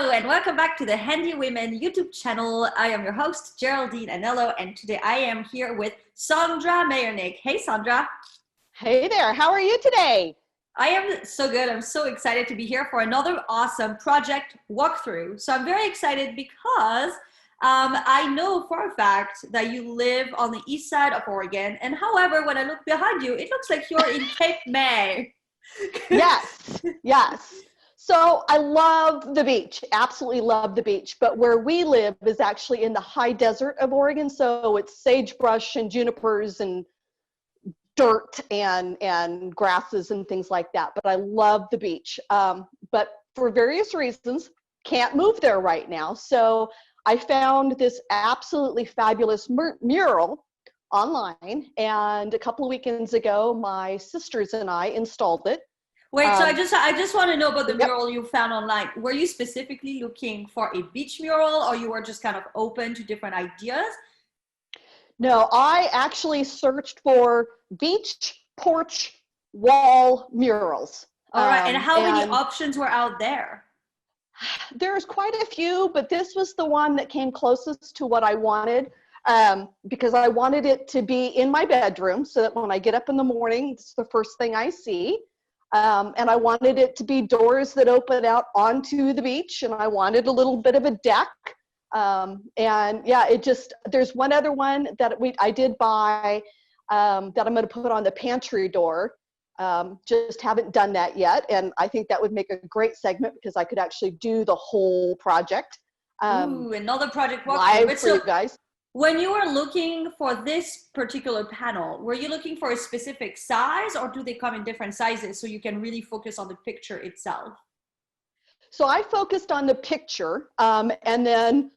Hello and welcome back to the Handy Women YouTube channel. I am your host, Geraldine Anello, and today I am here with Sandra Mayernik. Hey, Sandra. Hey there, how are you today? I am so good. I'm so excited to be here for another awesome project walkthrough. So I'm very excited because I know for a fact that you live on the east side of Oregon. And however, when I look behind you, it looks like you're in Cape May. Yes. So I love the beach, absolutely love the beach, but where we live is actually in the high desert of Oregon. So it's sagebrush and junipers and dirt and grasses and things like that. But I love the beach. But for various reasons, can't move there right now. So I found this absolutely fabulous mural online. And a couple of weekends ago, my sisters and I installed it. Wait, so I just want to know about the mural you found online. Were you specifically looking for a beach mural, or you were just kind of open to different ideas? No, I actually searched for beach, porch, wall murals. All right, and how many options were out there? There's quite a few, but this was the one that came closest to what I wanted, because I wanted it to be in my bedroom so that when I get up in the morning, it's the first thing I see. And I wanted it to be doors that open out onto the beach, and I wanted a little bit of a deck. And yeah, there's one other one that I did buy that I'm going to put on the pantry door. Just haven't done that yet. And I think that would make a great segment because I could actually do the whole project. Ooh, another project live for you guys. When you were looking for this particular panel, were you looking for a specific size, or do they come in different sizes so you can really focus on the picture itself? So I focused on the picture, and then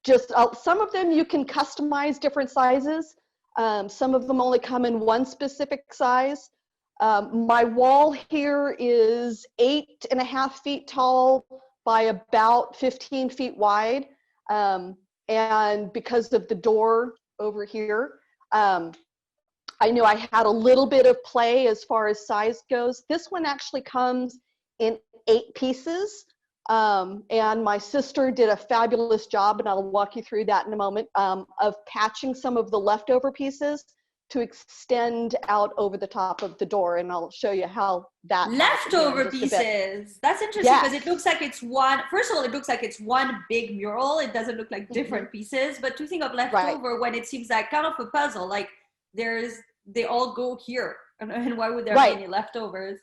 just some of them you can customize different sizes. Some of them only come in one specific size. My wall here is 8.5 feet tall by about 15 feet wide. And because of the door over here, I knew I had a little bit of play as far as size goes. This one actually comes in 8 pieces. And my sister did a fabulous job, and I'll walk you through that in a moment, of patching some of the leftover pieces to extend out over the top of the door, and I'll show you how that leftover pieces. That's interesting because it looks like it's one. First of all, it looks like it's one big mural. It doesn't look like different pieces. But to think of leftover when it seems like kind of a puzzle, like they all go here, and why would there be any leftovers?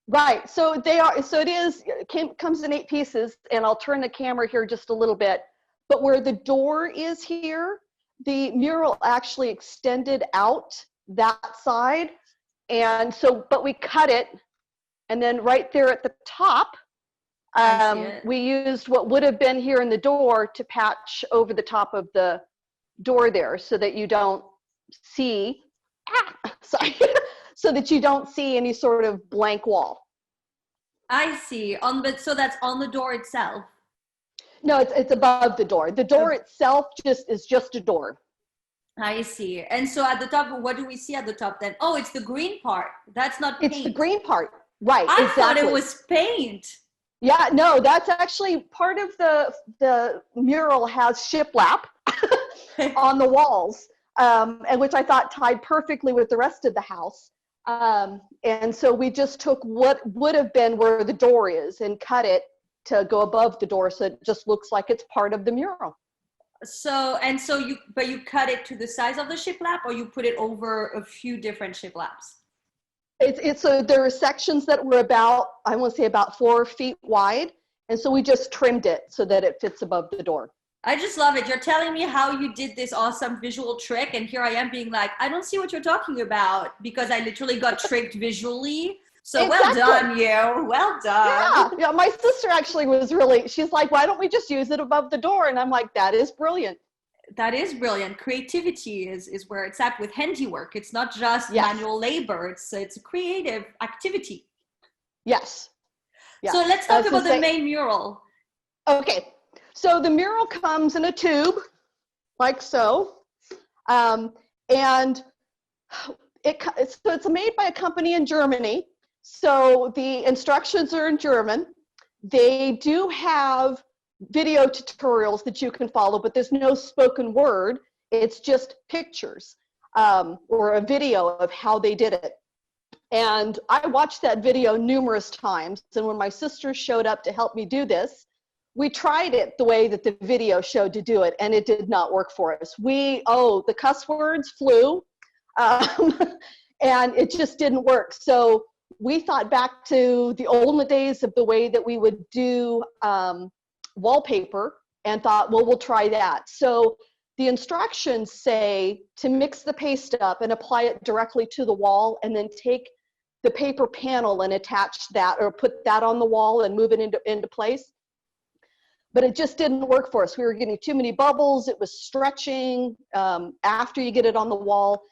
Right. So they are. So it comes in 8 pieces, and I'll turn the camera here just a little bit. But where the door is here, the mural actually extended out that side. And so, but we cut it. And then right there at the top, we used what would have been here in the door to patch over the top of the door there so that you don't see, so that you don't see any sort of blank wall. I see. So that's on the door itself. No, it's above the door. The door itself is just a door. I see. And so at the top, what do we see at the top then? Oh, it's the green part. That's not paint. It's the green part. Right. I thought it was paint. Yeah, no, that's actually part of the mural has shiplap on the walls, and which I thought tied perfectly with the rest of the house. And so we just took what would have been where the door is and cut it to go above the door, so it just looks like it's part of the mural. So you cut it to the size of the shiplap, or you put it over a few different shiplaps? So there are sections that were about, I want to say about 4 feet wide, and so we just trimmed it so that it fits above the door. I just love it. You're telling me how you did this awesome visual trick, and here I am being like, I don't see what you're talking about, because I literally got tricked visually. So well done, you. Well done. Yeah, my sister actually she's like, why don't we just use it above the door? And I'm like, that is brilliant. That is brilliant. Creativity is where it's at with handiwork. It's not just manual labor. It's a creative activity. Yes. So let's talk about the main mural. Okay. So the mural comes in a tube, like so. And it's made by a company in Germany. So the instructions are in German. They do have video tutorials that you can follow, but there's no spoken word. It's just pictures or a video of how they did it. And I watched that video numerous times. And when my sister showed up to help me do this, we tried it the way that the video showed to do it, and it did not work for us. The cuss words flew, and it just didn't work. So we thought back to the olden days of the way that we would do wallpaper and thought, well, we'll try that. So the instructions say to mix the paste up and apply it directly to the wall, and then take the paper panel and attach that, or put that on the wall and move it into place. But it just didn't work for us. We were getting too many bubbles. It was stretching after you get it on the wall.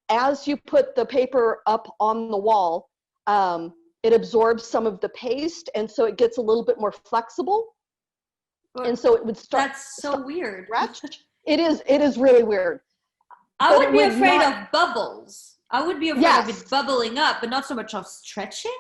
As you put the paper up on the wall, it absorbs some of the paste, and so it gets a little bit more flexible. And so it would start. That's so weird. It is really weird. I would be afraid of bubbles. I would be afraid of it bubbling up, but not so much of stretching.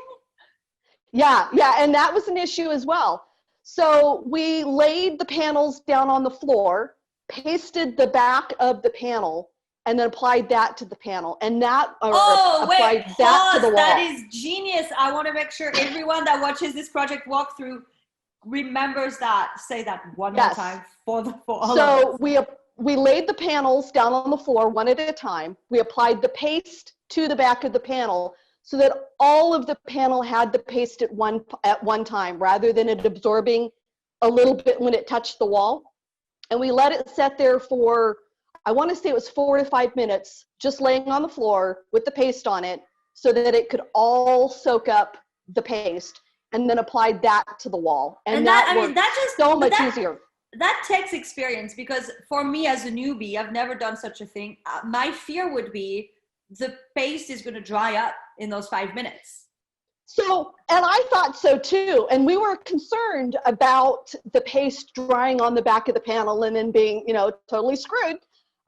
Yeah, and that was an issue as well. So we laid the panels down on the floor, pasted the back of the panel, and then applied that to the panel. And that applied that to the wall. That is genius. I want to make sure everyone that watches this project walkthrough remembers that. Say that one more time for all of us. So we laid the panels down on the floor one at a time. We applied the paste to the back of the panel so that all of the panel had the paste at one time, rather than it absorbing a little bit when it touched the wall. And we let it set there for, I want to say it was 4 to 5 minutes, just laying on the floor with the paste on it, so that it could all soak up the paste, and then applied that to the wall. And that just so much easier. That takes experience, because for me as a newbie, I've never done such a thing. My fear would be the paste is going to dry up in those 5 minutes. So, and I thought so too. And we were concerned about the paste drying on the back of the panel and then being, totally screwed.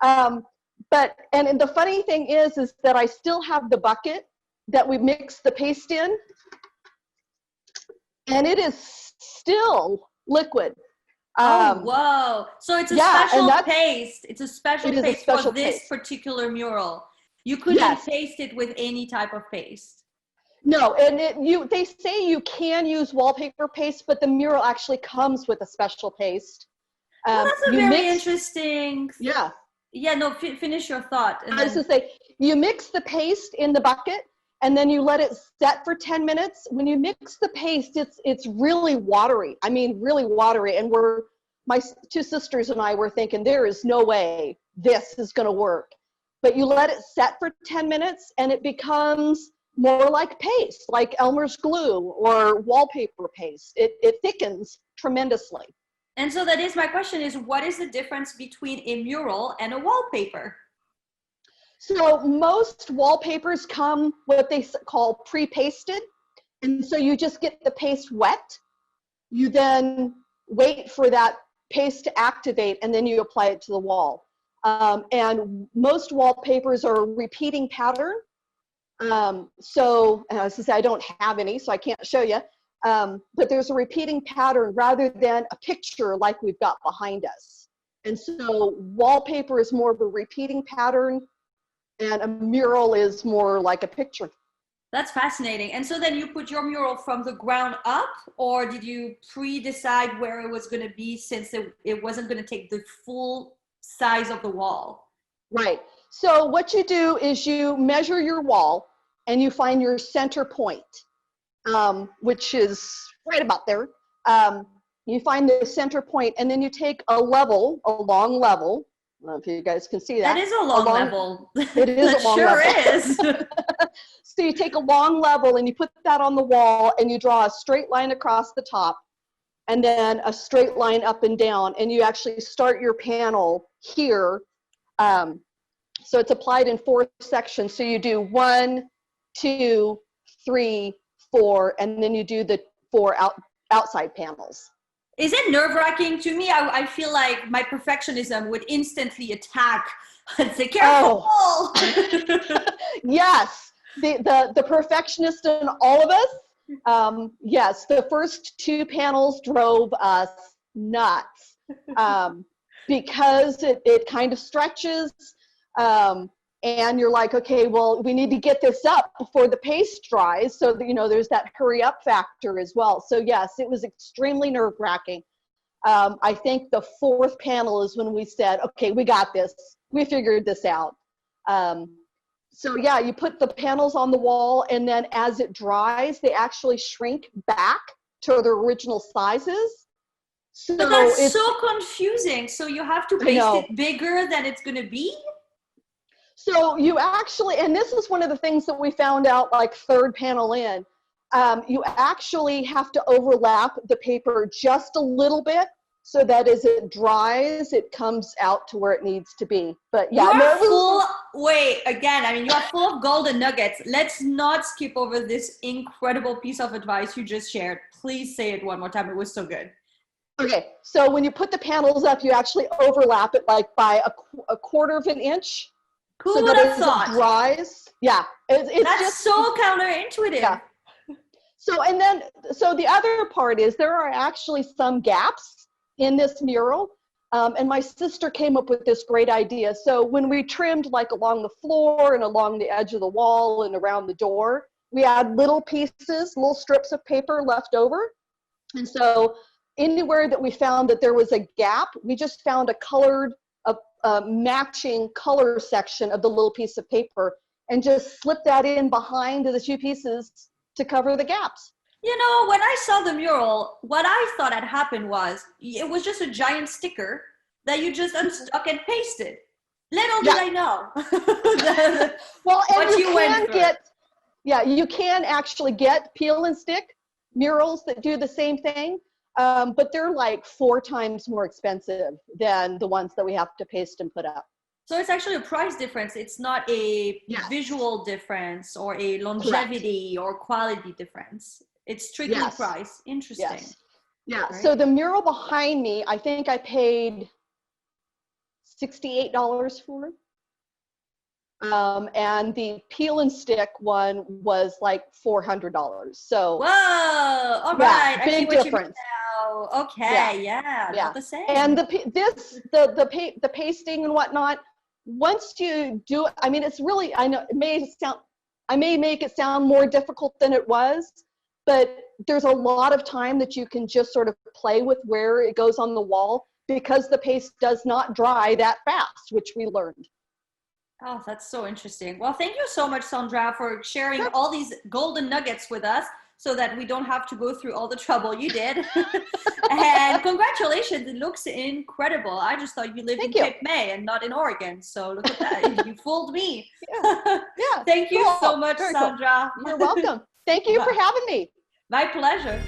And the funny thing is that I still have the bucket that we mixed the paste in, and it is still liquid. Whoa. So it's a special paste. It's a special paste for this particular mural. You couldn't paste it with any type of paste. No, and they say you can use wallpaper paste, but the mural actually comes with a special paste. Well, that's a very interesting. Yeah. Yeah, no, finish your thought. I was going to say, you mix the paste in the bucket, and then you let it set for 10 minutes. When you mix the paste, it's really watery. I mean, really watery. And my two sisters and I were thinking, there is no way this is going to work. But you let it set for 10 minutes, and it becomes more like paste, like Elmer's glue or wallpaper paste. It thickens tremendously. And so that is my question, is what is the difference between a mural and a wallpaper? So most wallpapers come what they call pre-pasted. And so you just get the paste wet. You then wait for that paste to activate, and then you apply it to the wall. And most wallpapers are a repeating pattern. So, and I was going to say, I don't have any, so I can't show you. But there's a repeating pattern rather than a picture like we've got behind us. And so wallpaper is more of a repeating pattern, and a mural is more like a picture. That's fascinating. And so then you put your mural from the ground up, or did you pre-decide where it was going to be, since it wasn't going to take the full size of the wall? Right. So what you do is you measure your wall and you find your center point, which is right about there. You find the center point, and then you take a long level. I don't know if you guys can see that. That is a long level. It is a long level. It sure is. So you take a long level and you put that on the wall, and you draw a straight line across the top, and then a straight line up and down, and you actually start your panel here. So it's applied in 4 sections. So you do 1, 2, 3, 4, and then you do the 4 outside panels. Is it nerve-wracking? To me, I feel like my perfectionism would instantly attack and say, careful. Oh. Yes, the perfectionist in all of us. Yes, the first 2 panels drove us nuts because it kind of stretches. And you're like, okay, well, we need to get this up before the paste dries. So, there's that hurry up factor as well. So yes, it was extremely nerve wracking. I think the fourth panel is when we said, okay, we got this. We figured this out. So yeah, you put the panels on the wall, and then as it dries, they actually shrink back to their original sizes. So but that's so confusing. So you have to paste it bigger than it's going to be? So you actually, and this is one of the things that we found out like third panel in, you actually have to overlap the paper just a little bit so that as it dries, it comes out to where it needs to be. But yeah, wait, again, I mean, you are full of golden nuggets. Let's not skip over this incredible piece of advice you just shared. Please say it one more time. It was so good. Okay, so when you put the panels up, you actually overlap it like by a quarter of an inch. Who so would that have thought? It dries. Yeah, it's that's just so counterintuitive. Yeah. So the other part is there are actually some gaps in this mural, and my sister came up with this great idea. So when we trimmed like along the floor and along the edge of the wall and around the door, we had little pieces, little strips of paper left over, and so anywhere that we found that there was a gap, we just found a colored matching color section of the little piece of paper and just slip that in behind the two pieces to cover the gaps. When I saw the mural, what I thought had happened was it was just a giant sticker that you just unstuck and pasted. Little did I know. Well, and you can actually get peel and stick murals that do the same thing. But they're like 4 times more expensive than the ones that we have to paste and put up. So it's actually a price difference. It's not a visual difference or a longevity or quality difference. It's strictly price. Interesting. Yes. Yeah. Right. So the mural behind me, I think I paid $68 for it. And the peel and stick one was like $400. So whoa, all right, big difference. Okay, not the same. And the pasting and whatnot. Once you do, I mean, it's really, I know I may make it sound more difficult than it was, but there's a lot of time that you can just sort of play with where it goes on the wall because the paste does not dry that fast, which we learned. Oh, that's so interesting. Well, thank you so much, Sandra, for sharing all these golden nuggets with us so that we don't have to go through all the trouble you did. And congratulations, it looks incredible. I just thought you lived in Cape May and not in Oregon. So look at that, you fooled me. Yeah. Thank you so much, Sandra. You're welcome. Thank you for having me. My pleasure.